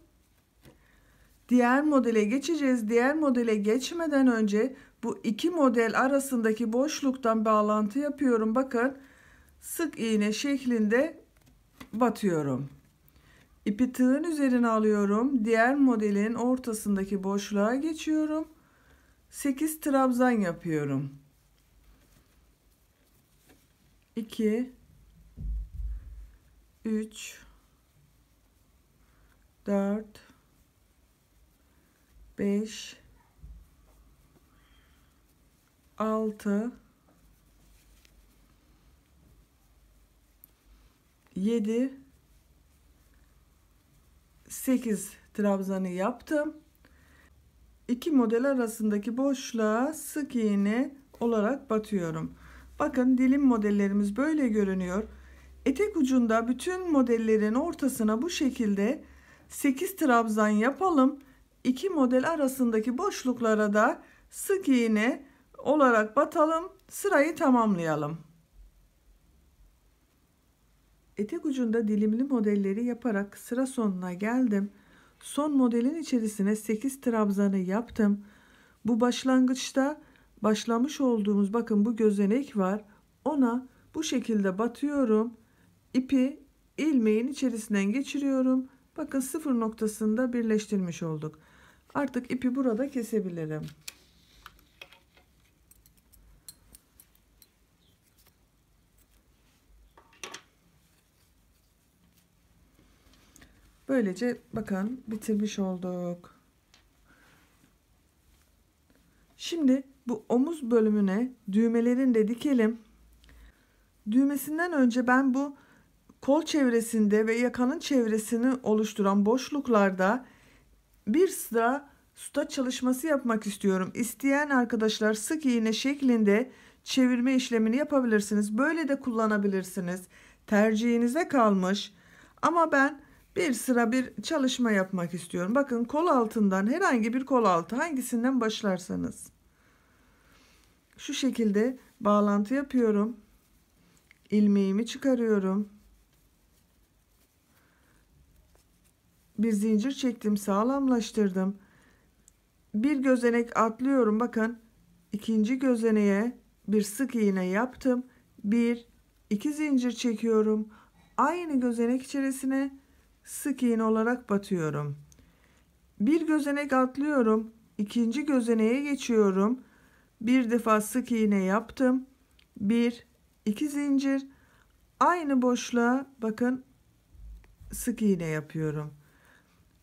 [SPEAKER 1] Diğer modele geçeceğiz. Diğer modele geçmeden önce bu iki model arasındaki boşluktan bağlantı yapıyorum. Bakın sık iğne şeklinde batıyorum. İpi tığın üzerine alıyorum. Diğer modelin ortasındaki boşluğa geçiyorum. 8 trabzan yapıyorum. 2 3 4 5 6 7 8 trabzanı yaptım. İki model arasındaki boşluğa sık iğne olarak batıyorum. Bakın dilim modellerimiz böyle görünüyor. Etek ucunda bütün modellerin ortasına bu şekilde 8 trabzan yapalım. İki model arasındaki boşluklara da sık iğne olarak batalım. Sırayı tamamlayalım. Etek ucunda dilimli modelleri yaparak sıra sonuna geldim. Son modelin içerisine 8 trabzanı yaptım. Bu başlangıçta başlamış olduğumuz bakın bu gözenek var. Ona bu şekilde batıyorum. İpi ilmeğin içerisinden geçiriyorum. Bakın sıfır noktasında birleştirmiş olduk. Artık ipi burada kesebilirim. Böylece bakın bitirmiş olduk. Şimdi bu omuz bölümüne düğmelerini de dikelim. Düğmesinden önce ben bu kol çevresinde ve yakanın çevresini oluşturan boşluklarda bir sıra sütaç çalışması yapmak istiyorum. İsteyen arkadaşlar sık iğne şeklinde çevirme işlemini yapabilirsiniz. Böyle de kullanabilirsiniz. Tercihinize kalmış. Ama ben bir sıra bir çalışma yapmak istiyorum. Bakın kol altından herhangi bir kol altı hangisinden başlarsanız. Şu şekilde bağlantı yapıyorum. İlmeğimi çıkarıyorum. Bir zincir çektim, sağlamlaştırdım. Bir gözenek atlıyorum. Bakın ikinci gözeneğe bir sık iğne yaptım. Bir, iki zincir çekiyorum. Aynı gözenek içerisine sık iğne olarak batıyorum. Bir gözenek atlıyorum. İkinci gözeneğe geçiyorum. Bir defa sık iğne yaptım. Bir, iki zincir. Aynı boşluğa bakın sık iğne yapıyorum.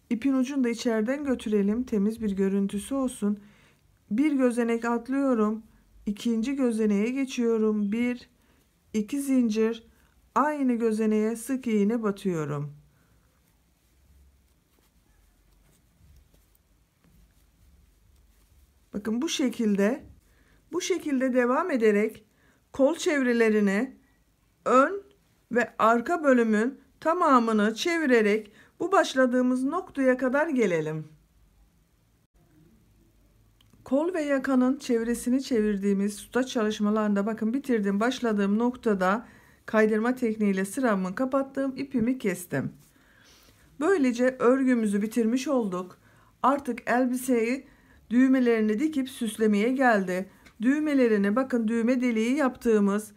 [SPEAKER 1] İpin ucunu da içeriden götürelim. Temiz bir görüntüsü olsun. Bir gözenek atlıyorum. İkinci gözeneğe geçiyorum. Bir, iki zincir. Aynı gözeneğe sık iğne batıyorum. Bakın bu şekilde devam ederek kol çevrelerini ön ve arka bölümün tamamını çevirerek bu başladığımız noktaya kadar gelelim. Kol ve yakanın çevresini çevirdiğimiz sütaç çalışmalarında bakın bitirdim. Başladığım noktada kaydırma tekniğiyle sıramı kapattım, ipimi kestim. Böylece örgümüzü bitirmiş olduk. Artık elbiseyi düğmelerini dikip süslemeye geldi. Düğmelerini bakın düğme deliği yaptığımız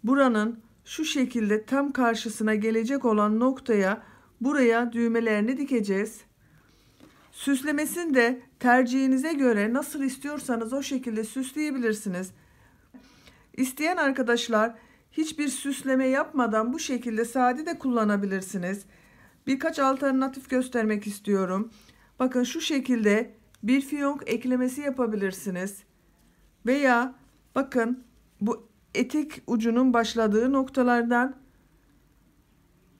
[SPEAKER 1] buranın şu şekilde tam karşısına gelecek olan noktaya buraya düğmelerini dikeceğiz. Süslemesini de tercihinize göre nasıl istiyorsanız o şekilde süsleyebilirsiniz. İsteyen arkadaşlar hiçbir süsleme yapmadan bu şekilde sade de kullanabilirsiniz. Birkaç alternatif göstermek istiyorum. Bakın şu şekilde bir fiyonk eklemesi yapabilirsiniz. Veya bakın bu etek ucunun başladığı noktalardan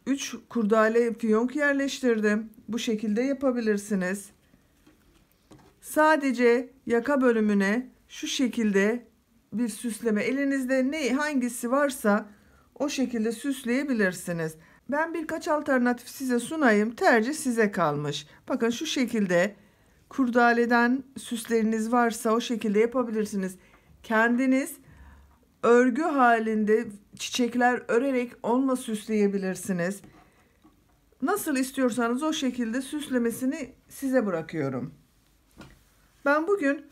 [SPEAKER 1] 3 kurdale fiyonk yerleştirdim. Bu şekilde yapabilirsiniz. Sadece yaka bölümüne şu şekilde bir süsleme, elinizde hangisi varsa o şekilde süsleyebilirsiniz. Ben birkaç alternatif size sunayım. Tercih size kalmış. Bakın şu şekilde kurdaleden süsleriniz varsa o şekilde yapabilirsiniz. Kendiniz örgü halinde çiçekler örerek onunla süsleyebilirsiniz. Nasıl istiyorsanız o şekilde süslemesini size bırakıyorum. Ben bugün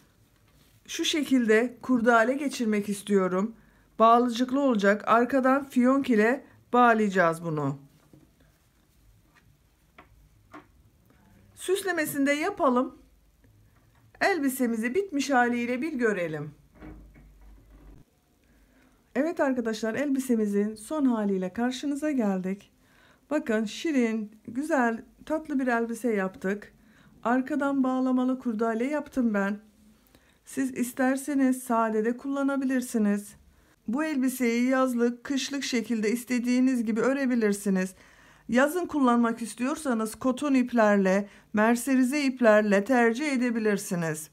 [SPEAKER 1] şu şekilde kurdale geçirmek istiyorum. Bağlıcıklı olacak. Arkadan fiyonk ile bağlayacağız bunu. Süslemesini de yapalım. Elbisemizi bitmiş haliyle bir görelim. Evet arkadaşlar, elbisemizin son haliyle karşınıza geldik. Bakın, şirin, güzel, tatlı bir elbise yaptık. Arkadan bağlamalı kurdale yaptım ben. Siz isterseniz sade de kullanabilirsiniz. Bu elbiseyi yazlık, kışlık şekilde istediğiniz gibi örebilirsiniz. Yazın kullanmak istiyorsanız koton iplerle, merserize iplerle tercih edebilirsiniz.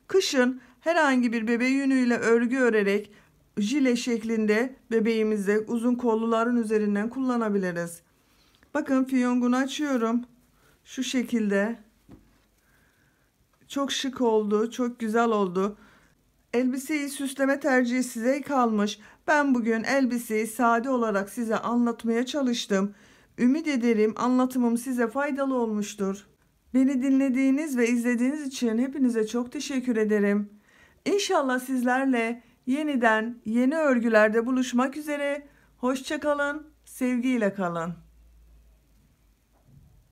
[SPEAKER 1] Kışın herhangi bir bebe yünüyle örgü örerek jile şeklinde bebeğimizi uzun kolluların üzerinden kullanabiliriz. Bakın, fiyongunu açıyorum. Şu şekilde. Çok şık oldu, çok güzel oldu. Elbiseyi süsleme tercihi size kalmış. Ben bugün elbiseyi sade olarak size anlatmaya çalıştım. Ümit ederim anlatımım size faydalı olmuştur. Beni dinlediğiniz ve izlediğiniz için hepinize çok teşekkür ederim. İnşallah sizlerle yeniden yeni örgülerde buluşmak üzere. Hoşça kalın, sevgiyle kalın.